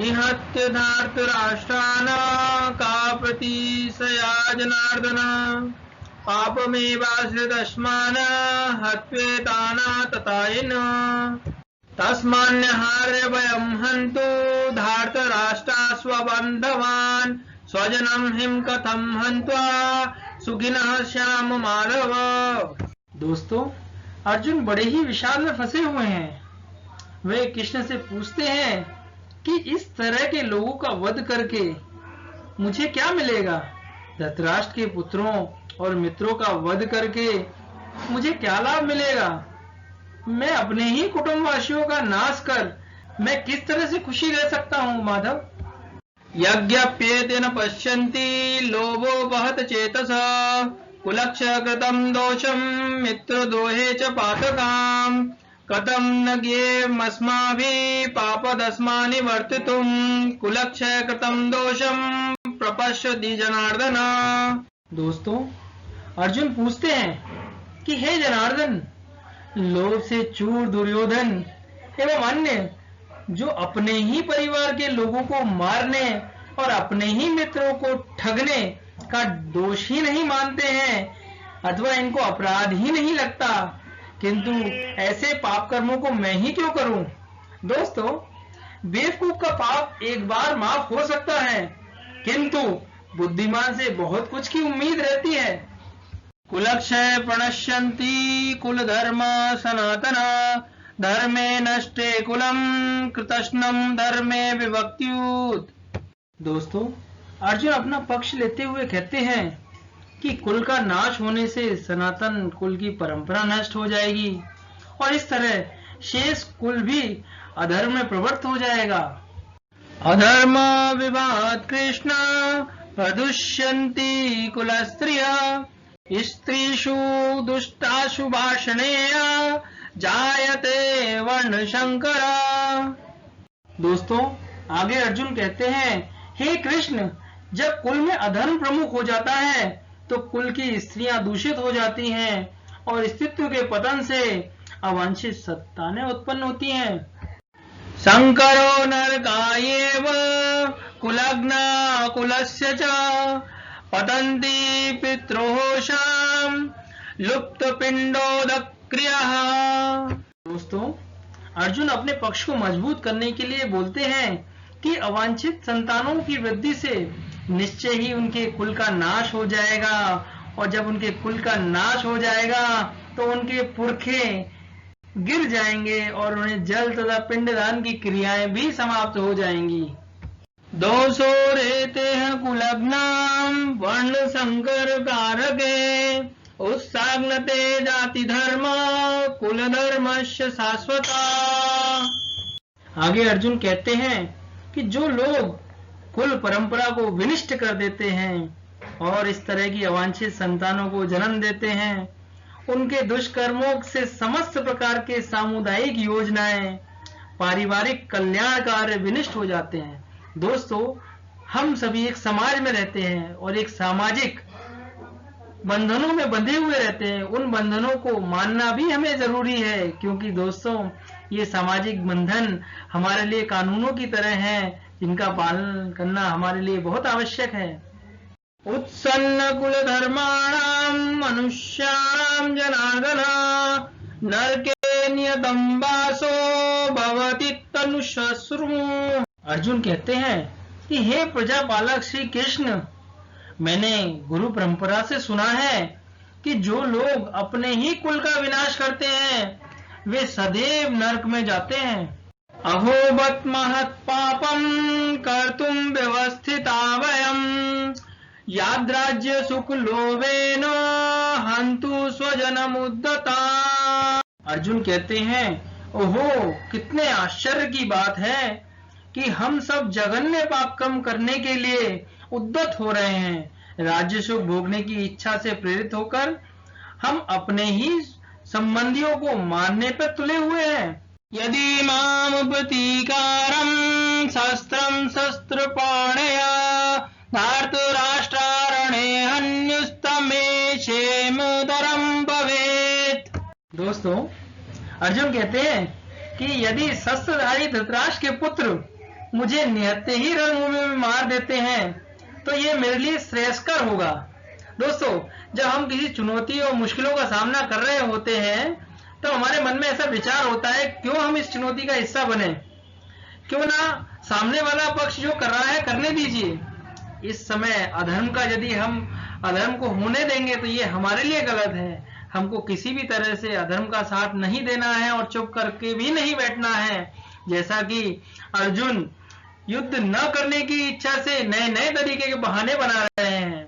निहत्य धार्तराष्ट्रान् का प्रतीसया जनार्दन पापमेवाश्रितस्मान् हत्वेतान् तस्मान्यहार्य वयं हन्तु धार्तराष्ट्रा स्वबान्धवान् स्वजनं हिं कथं हन्त्वा सुखिनः श्याम माधव। दोस्तों, अर्जुन बड़े ही विषाद में फंसे हुए हैं। वे कृष्ण से पूछते हैं कि इस तरह के लोगों का वध करके मुझे क्या मिलेगा? धृतराष्ट्र के पुत्रों और मित्रों का वध करके मुझे क्या लाभ मिलेगा? मैं अपने ही कुटुंबवासियों का नाश कर मैं किस तरह से खुशी रह सकता हूँ माधव? यज्ञप्येते न पश्यन्ति लोभो वहत चेतसः कुलक्षय कृतं दोषं मित्रद्रोहे च पातकाम् कथं न ज्ञेयमस्माभिः पापदस्मानि वर्तितुं कुलक्षय कृतं दोषं प्रपश्यति जनार्दन। दोस्तों, अर्जुन पूछते हैं कि हे जनार्दन, लोभ से चूर दुर्योधन एवं अन्य जो अपने ही परिवार के लोगों को मारने और अपने ही मित्रों को ठगने का दोष ही नहीं मानते हैं अथवा इनको अपराध ही नहीं लगता, किंतु ऐसे पाप कर्मों को मैं ही क्यों करूं? दोस्तों, बेवकूफ का पाप एक बार माफ हो सकता है, किंतु बुद्धिमान से बहुत कुछ की उम्मीद रहती है। कुलक्षय प्रणश्यन्ति कुल धर्म सनातन धर्मे नष्टे कुलम कृतस्नम धर्मे विभक्त्युत। दोस्तों, अर्जुन अपना पक्ष लेते हुए कहते हैं कि कुल का नाश होने से सनातन कुल की परंपरा नष्ट हो जाएगी और इस तरह शेष कुल भी अधर्म में प्रवृत्त हो जाएगा। अधर्म विभात कृष्ण प्रदुष्यन्ति कुल स्त्रियः स्त्रीषु दुष्टाशु भाषणेय जायते वर्ण शंकर। दोस्तों, आगे अर्जुन कहते हैं, हे कृष्ण, जब कुल में अधर्म प्रमुख हो जाता है तो कुल की स्त्रियां दूषित हो जाती हैं और अस्तित्व के पतन से अवांछित संतानें उत्पन्न होती हैं। शंकरो नरकायेव कुलग्ना कुलस्य च पतन्ति पितृहोषां लुप्त पिंडोदक्रियः। दोस्तों, अर्जुन अपने पक्ष को मजबूत करने के लिए बोलते हैं कि अवांछित संतानों की वृद्धि से निश्चय ही उनके कुल का नाश हो जाएगा और जब उनके कुल का नाश हो जाएगा तो उनके पुरखे गिर जाएंगे और उन्हें जल तथा पिंडदान की क्रियाएं भी समाप्त हो जाएंगी। दोषो रेते कुलग्नाम वर्ण संकर कारके उत्साग्नते जाति धर्म कुल धर्मस्य शाश्वता। आगे अर्जुन कहते हैं कि जो लोग कुल परंपरा को विनिष्ट कर देते हैं और इस तरह की अवांछित संतानों को जन्म देते हैं, उनके दुष्कर्मों से समस्त प्रकार के सामुदायिक योजनाएं, पारिवारिक कल्याण कार्य विनिष्ट हो जाते हैं। दोस्तों, हम सभी एक समाज में रहते हैं और एक सामाजिक बंधनों में बंधे हुए रहते हैं। उन बंधनों को मानना भी हमें जरूरी है, क्योंकि दोस्तों, ये सामाजिक बंधन हमारे लिए कानूनों की तरह हैं, जिनका पालन करना हमारे लिए बहुत आवश्यक है। उत्सन्न कुल धर्माणाम मनुष्याणाम जनार्दन नरके नियतं वासो भवति तनुश्श्रु। अर्जुन कहते हैं कि हे प्रजापालक श्री कृष्ण, मैंने गुरु परंपरा से सुना है कि जो लोग अपने ही कुल का विनाश करते हैं वे सदैव नरक में जाते हैं। अहोबत महत् पापम कर्तुम व्यवस्थिता वयम् याद्राज्य सुख लोभेन हन्तु स्वजनमुद्धता। अर्जुन कहते हैं, ओहो, कितने आश्चर्य की बात है कि हम सब जघन्य पाप कम करने के लिए उद्यत हो रहे हैं। राज्य सुख भोगने की इच्छा से प्रेरित होकर हम अपने ही संबंधियों को मारने पर तुले हुए हैं। यदि माम प्रतीकारं शस्त्रं शस्त्रपाणया धार्तराष्ट्रारणे हन्युस्तमे क्षेमतरं भवेत्। दोस्तों, अर्जुन कहते हैं कि यदि शस्त्रधारी धृतराष्ट्र के पुत्र मुझे निहत्ते ही रणभूमि में मार देते हैं तो ये मेरे लिए श्रेयस्कर होगा। दोस्तों, जब हम किसी चुनौती और मुश्किलों का सामना कर रहे होते हैं तो हमारे मन में ऐसा विचार होता है, क्यों हम इस चुनौती का हिस्सा बने, क्यों ना सामने वाला पक्ष जो कर रहा है करने दीजिए। इस समय अधर्म का यदि हम अधर्म को होने देंगे तो ये हमारे लिए गलत है। हमको किसी भी तरह से अधर्म का साथ नहीं देना है और चुप करके भी नहीं बैठना है। जैसा कि अर्जुन युद्ध न करने की इच्छा से नए नए तरीके के बहाने बना रहे हैं।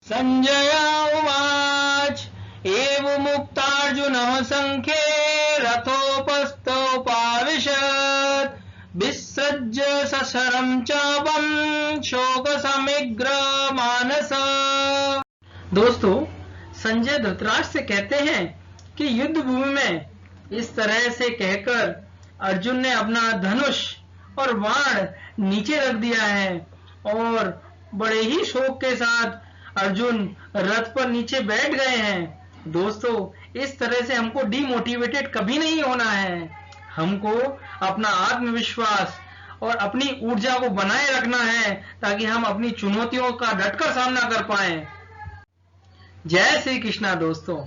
संजय उवाच एवं मुक्तार्जुनः संख्ये रथोपस्थोपाविशत् विसृज्य सशरं चापं शोकसमिग्र मानस। दोस्तों, संजय धृतराष्ट्र से कहते हैं कि युद्ध भूमि में इस तरह से कहकर अर्जुन ने अपना धनुष और बाण नीचे रख दिया है और बड़े ही शोक के साथ अर्जुन रथ पर नीचे बैठ गए हैं। दोस्तों, इस तरह से हमको डिमोटिवेटेड कभी नहीं होना है। हमको अपना आत्मविश्वास और अपनी ऊर्जा को बनाए रखना है ताकि हम अपनी चुनौतियों का डटकर सामना कर पाएं। जय श्री कृष्णा दोस्तों।